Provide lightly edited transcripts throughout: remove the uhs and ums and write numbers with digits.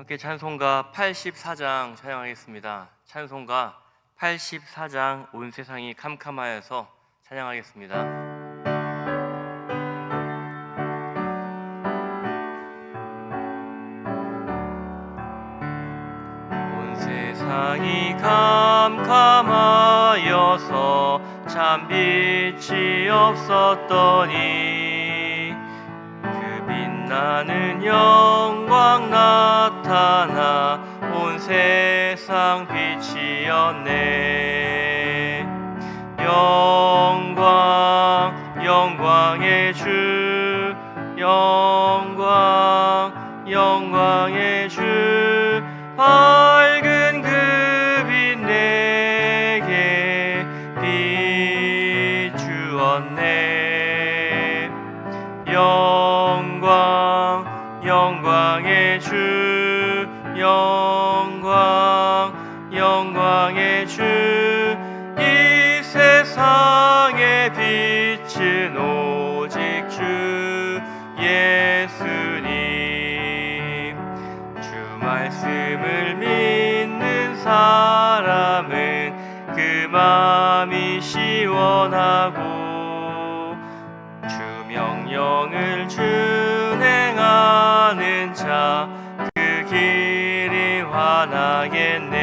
함께 찬송가 84장 찬양하겠습니다. 찬송가 84장 온 세상이 캄캄하여서 찬양하겠습니다. 온 세상이 캄캄하여서 참 빛이 없었더니 그 빛나는 영광 나타나 온 세상 빛이었네. 영광 영광의 주, 영광 영광의 주, 밝은 그 빛 내게 비추었네. 영광 영광의 주, 영광 영광의 주, 이 세상의 빛은 오직 주 예수님. 주 말씀을 믿는 사람은 그 마음이 시원하고 주 명령을 준행하는 자 그 길이 환하겠네.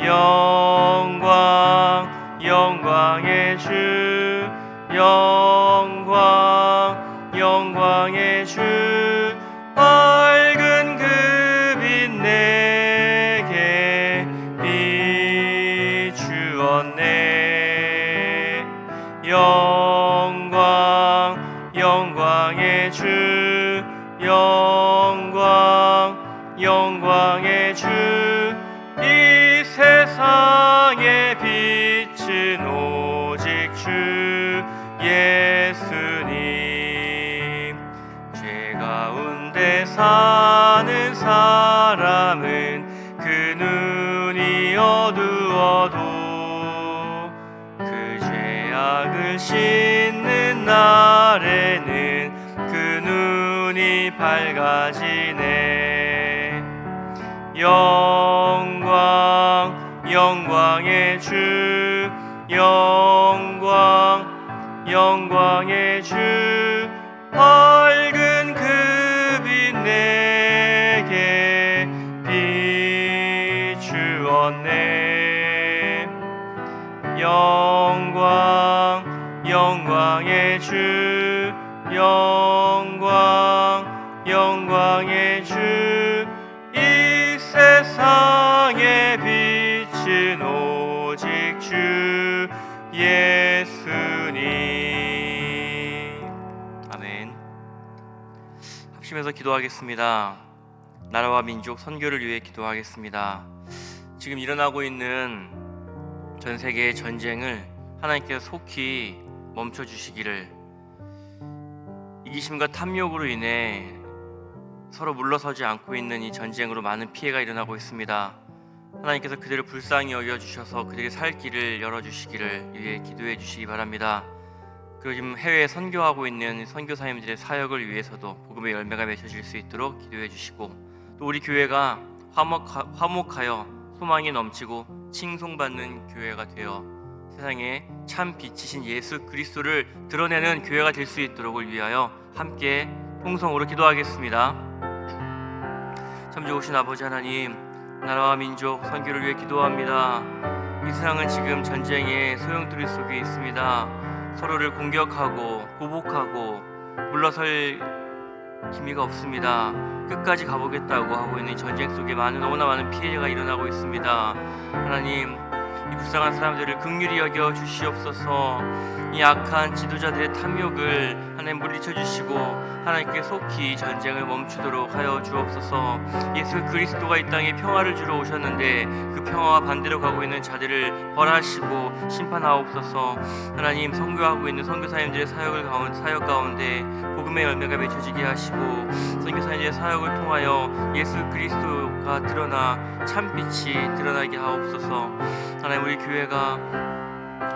영광 영광의 주, 영광 영광의 주, 밝은 그 빛 내게 비추었네. 영광 영광의 주, 영광 영광의 주, 이 세상의 빛은 오직 주 예수님. 죄 가운데 사는 사람은 그 눈이 어두워도 그 죄악을 씻는 날에는 그 눈이 밝아지네. 영광 영광의 주, 영광 영광의 주, 밝은 그 빛 내게 비추었네. 영광 영광의 주, 영광 영광의 주, 이 세상의 빛은 오직 주 예수님. 아멘. 합심해서 기도하겠습니다. 나라와 민족 선교를 위해 기도하겠습니다. 지금 일어나고 있는 전 세계의 전쟁을 하나님께서 속히 멈춰주시기를, 이기심과 탐욕으로 인해 서로 물러서지 않고 있는 이 전쟁으로 많은 피해가 일어나고 있습니다. 하나님께서 그들을 불쌍히 여겨주셔서 그들의 살 길을 열어주시기를 위해 기도해 주시기 바랍니다. 그리고 지금 해외에 선교하고 있는 선교사님들의 사역을 위해서도 복음의 열매가 맺혀질 수 있도록 기도해 주시고, 또 우리 교회가 화목하여 소망이 넘치고 칭송받는 교회가 되어 세상에 참 빛이신 예수 그리스도를 드러내는 교회가 될 수 있도록을 위하여 함께 통성으로 기도하겠습니다. 참 좋으신 아버지 하나님, 나라와 민족 선교를 위해 기도합니다. 이 세상은 지금 전쟁의 소용돌이 속에 있습니다. 서로를 공격하고 보복하고 물러설 기미가 없습니다. 끝까지 가보겠다고 하고 있는 전쟁 속에 너무나 많은 피해가 일어나고 있습니다. 하나님, 이 불쌍한 사람들을 긍휼히 여겨 주시옵소서. 이 악한 지도자들의 탐욕을 하나님 물리쳐 주시고 하나님께 속히 전쟁을 멈추도록 하여 주옵소서. 예수 그리스도가 이 땅에 평화를 주러 오셨는데 그 평화와 반대로 가고 있는 자들을 벌하시고 심판하옵소서. 하나님, 선교하고 있는 선교사님들의 사역 가운데 복음의 열매가 맺혀지게 하시고 선교사님들의 사역을 통하여 예수 그리스도가 드러나 참빛이 드러나게 하옵소서. 하나님, 우리 교회가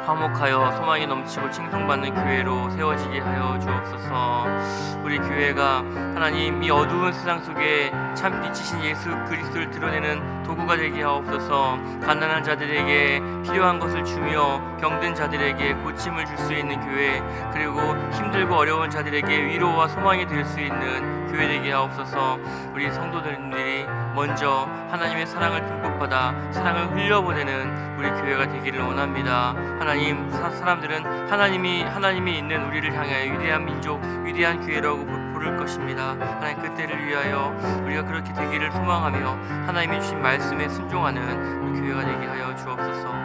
화목하여 소망이 넘치고 칭송받는 교회로 세워지게 하여 주옵소서. 우리 교회가 하나님 이 어두운 세상 속에 참 빛이신 예수 그리스도를 드러내는 도구가 되게 하옵소서. 가난한 자들에게 필요한 것을 주며 병든 자들에게 고침을 줄 수 있는 교회, 그리고 힘들고 어려운 자들에게 위로와 소망이 될 수 있는 교회 되게 하옵소서. 우리 성도들이 먼저 하나님의 사랑을 듬뿍 받아 사랑을 흘려보내는 우리 교회가 되기를 원합니다. 하나님, 사람들은 하나님이 있는 우리를 향하여 위대한 민족, 위대한 교회라고 부를 것입니다. 하나님, 그때를 위하여 우리가 그렇게 되기를 소망하며 하나님이 주신 말씀에 순종하는 우리 교회가 되게 하여 주옵소서.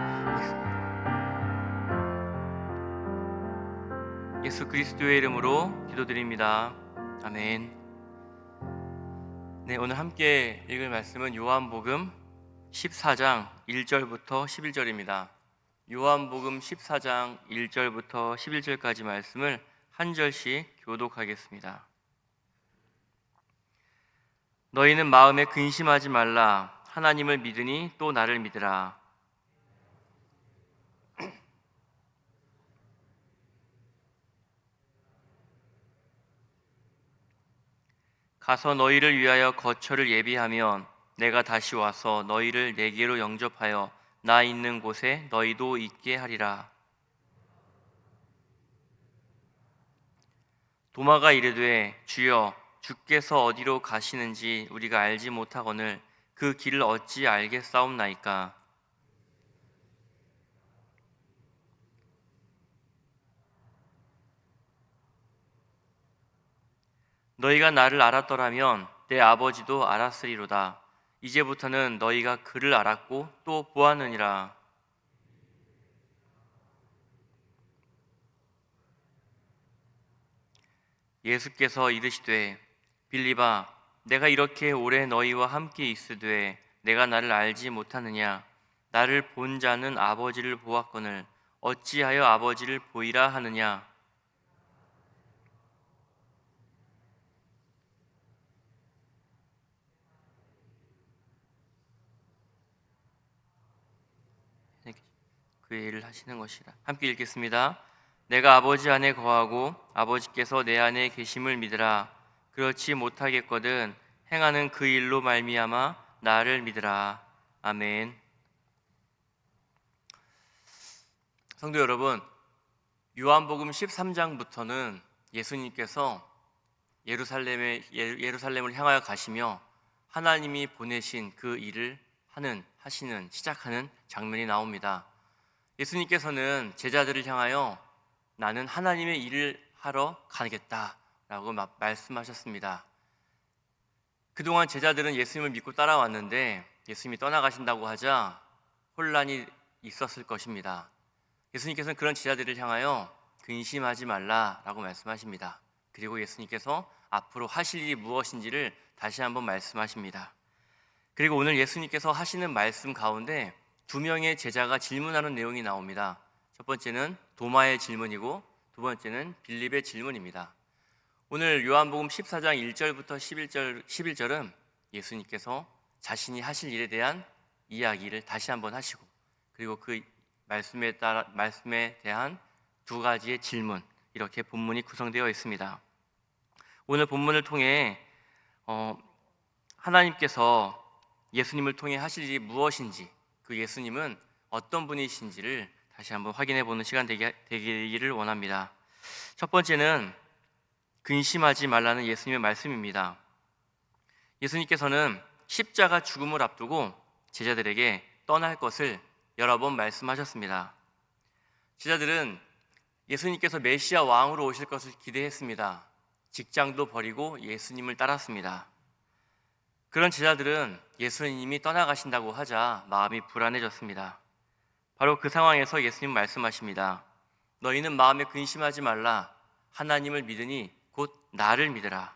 예수 그리스도의 이름으로 기도드립니다. 아멘. 네, 오늘 함께 읽을 말씀은 요한복음 14장 1절부터 11절입니다. 요한복음 14장 1절부터 11절까지 말씀을 한 절씩 교독하겠습니다. 너희는 마음에 근심하지 말라. 하나님을 믿으니 또 나를 믿으라. 가서 너희를 위하여 거처를 예비하면 내가 다시 와서 너희를 내게로 영접하여 나 있는 곳에 너희도 있게 하리라. 도마가 이르되 주여, 주께서 어디로 가시는지 우리가 알지 못하거늘 그 길을 어찌 알겠사옵나이까. 너희가 나를 알았더라면 내 아버지도 알았으리로다. 이제부터는 너희가 그를 알았고 또 보았느니라. 예수께서 이르시되 빌립아, 내가 이렇게 오래 너희와 함께 있으되 내가 나를 알지 못하느냐? 나를 본 자는 아버지를 보았거늘 어찌하여 아버지를 보이라 하느냐? 그 일을 하시는 것이라. 함께 읽겠습니다. 내가 아버지 안에 거하고 아버지께서 내 안에 계심을 믿으라. 그렇지 못하겠거든 행하는 그 일로 말미암아 나를 믿으라. 아멘. 성도 여러분, 요한복음 13장부터는 예수님께서 예루살렘을 향하여 가시며 하나님이 보내신 그 일을 시작하는 장면이 나옵니다. 예수님께서는 제자들을 향하여 나는 하나님의 일을 하러 가겠다라고 말씀하셨습니다. 그동안 제자들은 예수님을 믿고 따라왔는데 예수님이 떠나가신다고 하자 혼란이 있었을 것입니다. 예수님께서는 그런 제자들을 향하여 근심하지 말라라고 말씀하십니다. 그리고 예수님께서 앞으로 하실 일이 무엇인지를 다시 한번 말씀하십니다. 그리고 오늘 예수님께서 하시는 말씀 가운데 두 명의 제자가 질문하는 내용이 나옵니다. 첫 번째는 도마의 질문이고 두 번째는 빌립의 질문입니다. 오늘 요한복음 14장 1절부터 11절은 예수님께서 자신이 하실 일에 대한 이야기를 다시 한번 하시고, 그리고 그 말씀에 대한 두 가지의 질문, 이렇게 본문이 구성되어 있습니다. 오늘 본문을 통해 하나님께서 예수님을 통해 하실 일이 무엇인지, 그 예수님은 어떤 분이신지를 다시 한번 확인해 보는 시간 되기를 원합니다. 첫 번째는 근심하지 말라는 예수님의 말씀입니다. 예수님께서는 십자가 죽음을 앞두고 제자들에게 떠날 것을 여러 번 말씀하셨습니다. 제자들은 예수님께서 메시아 왕으로 오실 것을 기대했습니다. 직장도 버리고 예수님을 따랐습니다. 그런 제자들은 예수님이 떠나가신다고 하자 마음이 불안해졌습니다. 바로 그 상황에서 예수님 말씀하십니다. 너희는 마음에 근심하지 말라. 하나님을 믿으니 곧 나를 믿으라.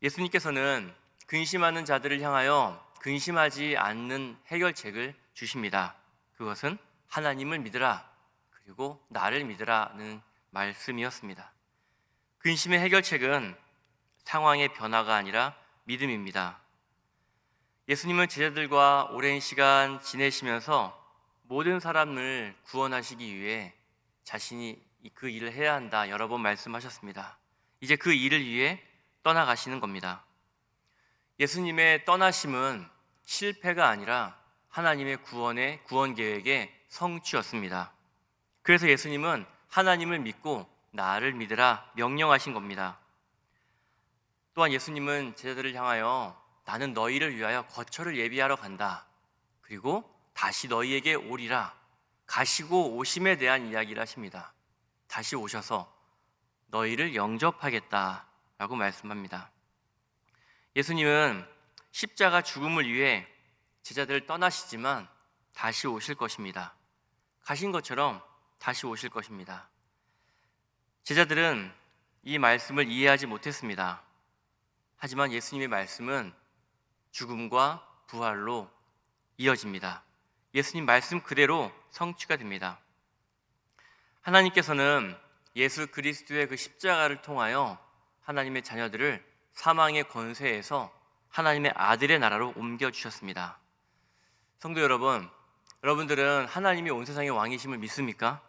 예수님께서는 근심하는 자들을 향하여 근심하지 않는 해결책을 주십니다. 그것은 하나님을 믿으라, 그리고 나를 믿으라는 말씀이었습니다. 근심의 해결책은 상황의 변화가 아니라 믿음입니다. 예수님은 제자들과 오랜 시간 지내시면서 모든 사람을 구원하시기 위해 자신이 그 일을 해야 한다 여러 번 말씀하셨습니다. 이제 그 일을 위해 떠나가시는 겁니다. 예수님의 떠나심은 실패가 아니라 하나님의 구원 계획의 성취였습니다. 그래서 예수님은 하나님을 믿고 나를 믿으라 명령하신 겁니다. 또한 예수님은 제자들을 향하여 나는 너희를 위하여 거처를 예비하러 간다. 그리고 다시 너희에게 오리라. 가시고 오심에 대한 이야기를 하십니다. 다시 오셔서 너희를 영접하겠다라고 말씀합니다. 예수님은 십자가 죽음을 위해 제자들을 떠나시지만 다시 오실 것입니다. 가신 것처럼 다시 오실 것입니다. 제자들은 이 말씀을 이해하지 못했습니다. 하지만 예수님의 말씀은 죽음과 부활로 이어집니다. 예수님 말씀 그대로 성취가 됩니다. 하나님께서는 예수 그리스도의 그 십자가를 통하여 하나님의 자녀들을 사망의 권세에서 하나님의 아들의 나라로 옮겨주셨습니다. 성도 여러분, 여러분들은 하나님이 온 세상의 왕이심을 믿습니까?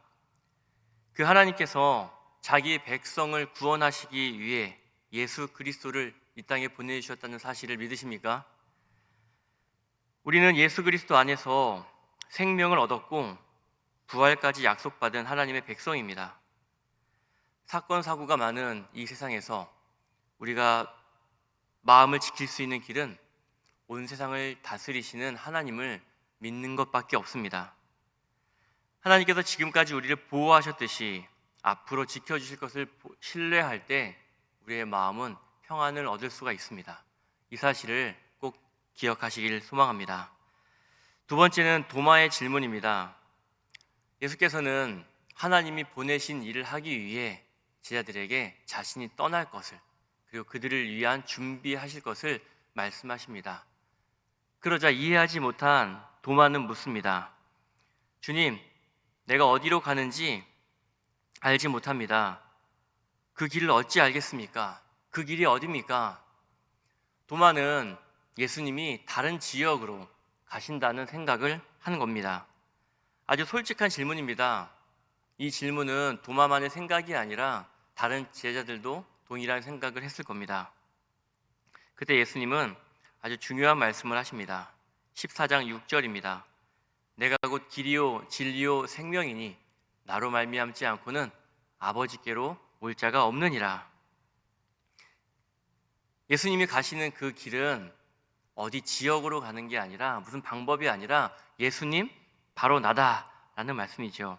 그 하나님께서 자기의 백성을 구원하시기 위해 예수 그리스도를 이 땅에 보내주셨다는 사실을 믿으십니까? 우리는 예수 그리스도 안에서 생명을 얻었고 부활까지 약속받은 하나님의 백성입니다. 사건 사고가 많은 이 세상에서 우리가 마음을 지킬 수 있는 길은 온 세상을 다스리시는 하나님을 믿는 것밖에 없습니다. 하나님께서 지금까지 우리를 보호하셨듯이 앞으로 지켜주실 것을 신뢰할 때 우리의 마음은 평안을 얻을 수가 있습니다. 이 사실을 꼭 기억하시길 소망합니다. 두 번째는 도마의 질문입니다. 예수께서는 하나님이 보내신 일을 하기 위해 제자들에게 자신이 떠날 것을 그리고 그들을 위한 준비하실 것을 말씀하십니다. 그러자 이해하지 못한 도마는 묻습니다. 주님, 내가 어디로 가는지 알지 못합니다. 그 길을 어찌 알겠습니까? 그 길이 어디입니까? 도마는 예수님이 다른 지역으로 가신다는 생각을 하는 겁니다. 아주 솔직한 질문입니다. 이 질문은 도마만의 생각이 아니라 다른 제자들도 동일한 생각을 했을 겁니다. 그때 예수님은 아주 중요한 말씀을 하십니다. 14장 6절입니다. 내가 곧 길이요 진리요 생명이니 나로 말미암지 않고는 아버지께로 올 자가 없느니라. 예수님이 가시는 그 길은 어디 지역으로 가는 게 아니라 무슨 방법이 아니라 예수님 바로 나다라는 말씀이죠.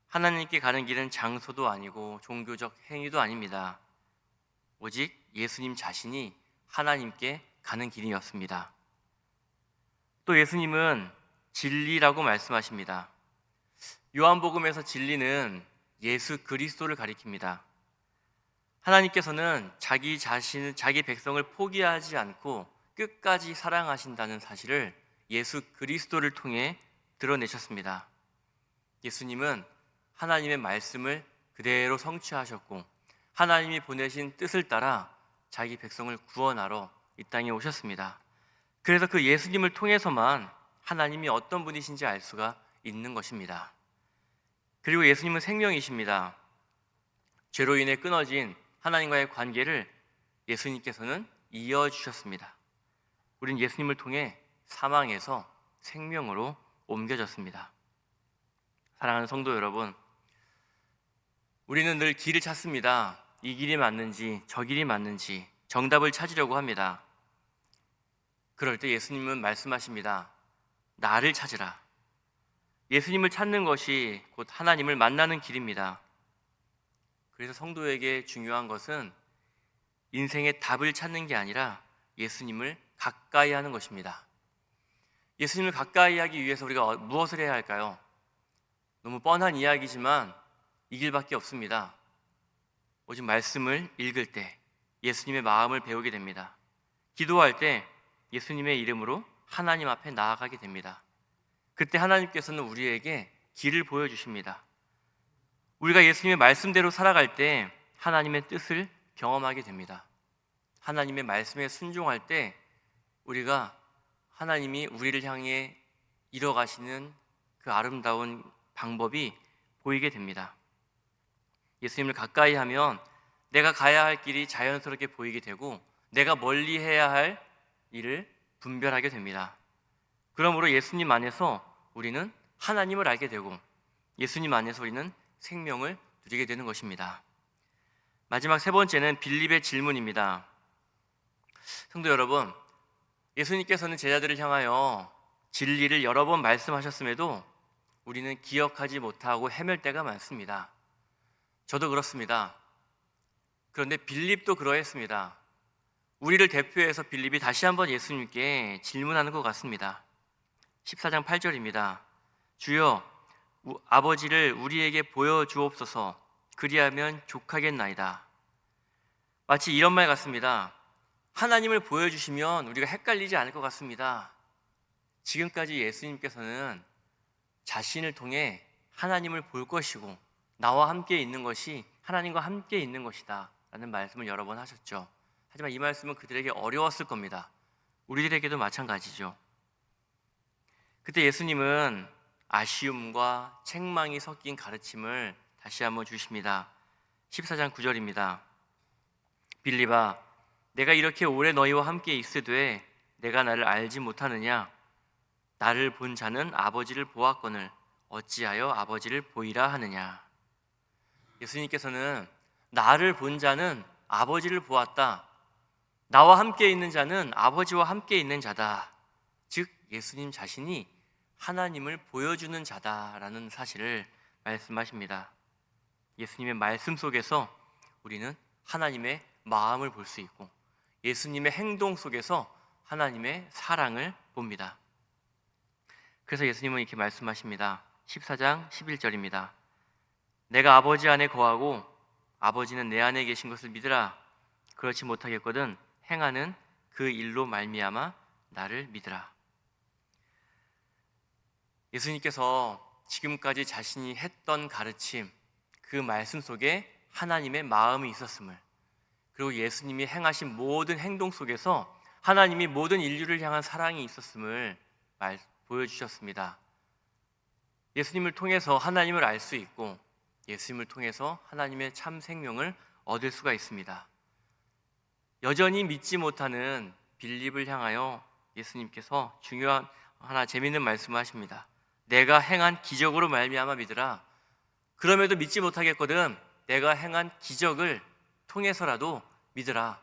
하나님께 가는 길은 장소도 아니고 종교적 행위도 아닙니다. 오직 예수님 자신이 하나님께 가는 길이었습니다. 또 예수님은 진리라고 말씀하십니다. 요한복음에서 진리는 예수 그리스도를 가리킵니다. 하나님께서는 자기 백성을 포기하지 않고 끝까지 사랑하신다는 사실을 예수 그리스도를 통해 드러내셨습니다. 예수님은 하나님의 말씀을 그대로 성취하셨고 하나님이 보내신 뜻을 따라 자기 백성을 구원하러 이 땅에 오셨습니다. 그래서 그 예수님을 통해서만 하나님이 어떤 분이신지 알 수가 있는 것입니다. 그리고 예수님은 생명이십니다. 죄로 인해 끊어진 하나님과의 관계를 예수님께서는 이어주셨습니다. 우린 예수님을 통해 사망에서 생명으로 옮겨졌습니다. 사랑하는 성도 여러분, 우리는 늘 길을 찾습니다. 이 길이 맞는지 저 길이 맞는지 정답을 찾으려고 합니다. 그럴 때 예수님은 말씀하십니다. 나를 찾으라. 예수님을 찾는 것이 곧 하나님을 만나는 길입니다. 그래서 성도에게 중요한 것은 인생의 답을 찾는 게 아니라 예수님을 가까이 하는 것입니다. 예수님을 가까이 하기 위해서 우리가 무엇을 해야 할까요? 너무 뻔한 이야기지만 이 길밖에 없습니다. 오직 말씀을 읽을 때 예수님의 마음을 배우게 됩니다. 기도할 때 예수님의 이름으로 하나님 앞에 나아가게 됩니다. 그때 하나님께서는 우리에게 길을 보여주십니다. 우리가 예수님의 말씀대로 살아갈 때 하나님의 뜻을 경험하게 됩니다. 하나님의 말씀에 순종할 때 우리가 하나님이 우리를 향해 이뤄가시는 그 아름다운 방법이 보이게 됩니다. 예수님을 가까이 하면 내가 가야 할 길이 자연스럽게 보이게 되고 내가 멀리 해야 할 일을 분별하게 됩니다. 그러므로 예수님 안에서 우리는 하나님을 알게 되고 예수님 안에서 우리는 생명을 누리게 되는 것입니다. 마지막 세 번째는 빌립의 질문입니다. 성도 여러분, 예수님께서는 제자들을 향하여 진리를 여러 번 말씀하셨음에도 우리는 기억하지 못하고 헤맬 때가 많습니다. 저도 그렇습니다. 그런데 빌립도 그러했습니다. 우리를 대표해서 빌립이 다시 한번 예수님께 질문하는 것 같습니다. 14장 8절입니다. 주여, 아버지를 우리에게 보여주옵소서. 그리하면 족하겠나이다. 마치 이런 말 같습니다. 하나님을 보여주시면 우리가 헷갈리지 않을 것 같습니다. 지금까지 예수님께서는 자신을 통해 하나님을 볼 것이고 나와 함께 있는 것이 하나님과 함께 있는 것이다 라는 말씀을 여러 번 하셨죠. 하지만 이 말씀은 그들에게 어려웠을 겁니다. 우리들에게도 마찬가지죠. 그때 예수님은 아쉬움과 책망이 섞인 가르침을 다시 한번 주십니다. 14장 9절입니다. 빌립아, 내가 이렇게 오래 너희와 함께 있으되 내가 나를 알지 못하느냐? 나를 본 자는 아버지를 보았거늘 어찌하여 아버지를 보이라 하느냐? 예수님께서는 나를 본 자는 아버지를 보았다. 나와 함께 있는 자는 아버지와 함께 있는 자다. 즉 예수님 자신이 하나님을 보여주는 자다라는 사실을 말씀하십니다. 예수님의 말씀 속에서 우리는 하나님의 마음을 볼 수 있고 예수님의 행동 속에서 하나님의 사랑을 봅니다. 그래서 예수님은 이렇게 말씀하십니다. 14장 11절입니다. 내가 아버지 안에 거하고 아버지는 내 안에 계신 것을 믿으라. 그렇지 못하겠거든 행하는 그 일로 말미암아 나를 믿으라. 예수님께서 지금까지 자신이 했던 가르침, 그 말씀 속에 하나님의 마음이 있었음을, 그리고 예수님이 행하신 모든 행동 속에서 하나님이 모든 인류를 향한 사랑이 있었음을 보여주셨습니다. 예수님을 통해서 하나님을 알 수 있고 예수님을 통해서 하나님의 참 생명을 얻을 수가 있습니다. 여전히 믿지 못하는 빌립을 향하여 예수님께서 중요한 하나 재미있는 말씀을 하십니다. 내가 행한 기적으로 말미암아 믿으라. 그럼에도 믿지 못하겠거든 내가 행한 기적을 통해서라도 믿으라.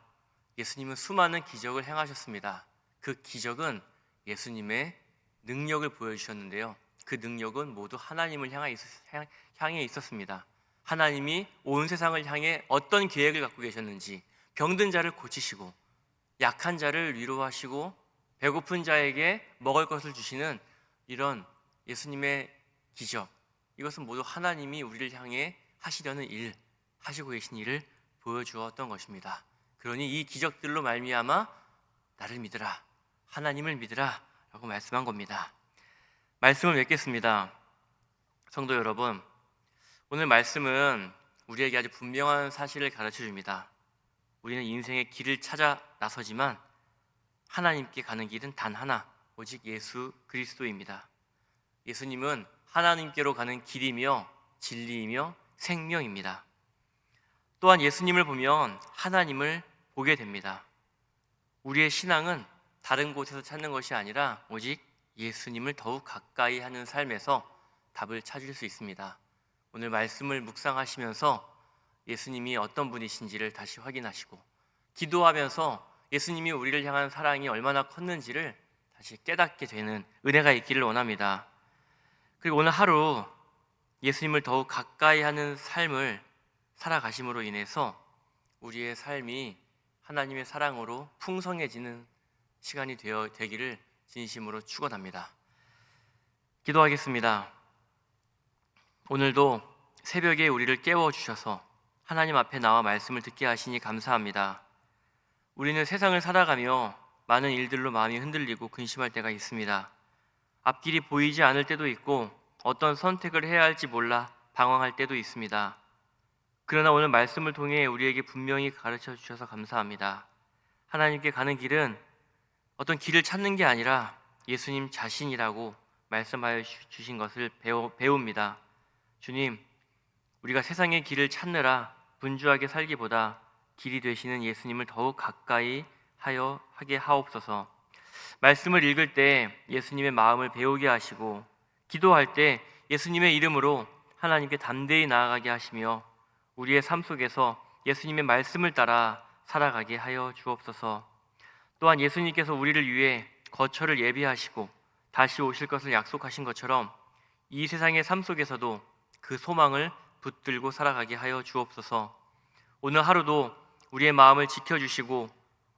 예수님은 수많은 기적을 행하셨습니다. 그 기적은 예수님의 능력을 보여주셨는데요. 그 능력은 모두 하나님을 향해 있었습니다. 하나님이 온 세상을 향해 어떤 계획을 갖고 계셨는지, 병든 자를 고치시고 약한 자를 위로하시고 배고픈 자에게 먹을 것을 주시는 이런 예수님의 기적, 이것은 모두 하나님이 우리를 향해 하시려는 일, 하시고 계신 일을 보여주었던 것입니다. 그러니 이 기적들로 말미암아 나를 믿으라, 하나님을 믿으라 라고 말씀한 겁니다. 말씀을 맺겠습니다. 성도 여러분, 오늘 말씀은 우리에게 아주 분명한 사실을 가르쳐 줍니다. 우리는 인생의 길을 찾아 나서지만 하나님께 가는 길은 단 하나, 오직 예수 그리스도입니다. 예수님은 하나님께로 가는 길이며 진리이며 생명입니다. 또한 예수님을 보면 하나님을 보게 됩니다. 우리의 신앙은 다른 곳에서 찾는 것이 아니라 오직 예수님을 더욱 가까이 하는 삶에서 답을 찾을 수 있습니다. 오늘 말씀을 묵상하시면서 예수님이 어떤 분이신지를 다시 확인하시고 기도하면서 예수님이 우리를 향한 사랑이 얼마나 컸는지를 다시 깨닫게 되는 은혜가 있기를 원합니다. 그리고 오늘 하루 예수님을 더욱 가까이 하는 삶을 살아가심으로 인해서 우리의 삶이 하나님의 사랑으로 풍성해지는 시간이 되기를 진심으로 축원합니다. 기도하겠습니다. 오늘도 새벽에 우리를 깨워주셔서 하나님 앞에 나와 말씀을 듣게 하시니 감사합니다. 우리는 세상을 살아가며 많은 일들로 마음이 흔들리고 근심할 때가 있습니다. 앞길이 보이지 않을 때도 있고 어떤 선택을 해야 할지 몰라 방황할 때도 있습니다. 그러나 오늘 말씀을 통해 우리에게 분명히 가르쳐 주셔서 감사합니다. 하나님께 가는 길은 어떤 길을 찾는 게 아니라 예수님 자신이라고 말씀하여 주신 것을 배웁니다. 주님, 우리가 세상의 길을 찾느라 분주하게 살기보다 길이 되시는 예수님을 더욱 가까이 하게 하옵소서. 말씀을 읽을 때 예수님의 마음을 배우게 하시고, 기도할 때 예수님의 이름으로 하나님께 담대히 나아가게 하시며, 우리의 삶 속에서 예수님의 말씀을 따라 살아가게 하여 주옵소서. 또한 예수님께서 우리를 위해 거처를 예비하시고 다시 오실 것을 약속하신 것처럼 이 세상의 삶 속에서도 그 소망을 붙들고 살아가게 하여 주옵소서. 오늘 하루도 우리의 마음을 지켜주시고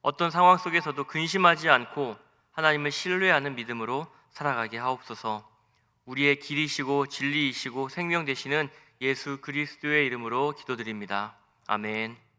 어떤 상황 속에서도 근심하지 않고 하나님을 신뢰하는 믿음으로 살아가게 하옵소서. 우리의 길이시고 진리이시고 생명 되시는 예수 그리스도의 이름으로 기도드립니다. 아멘.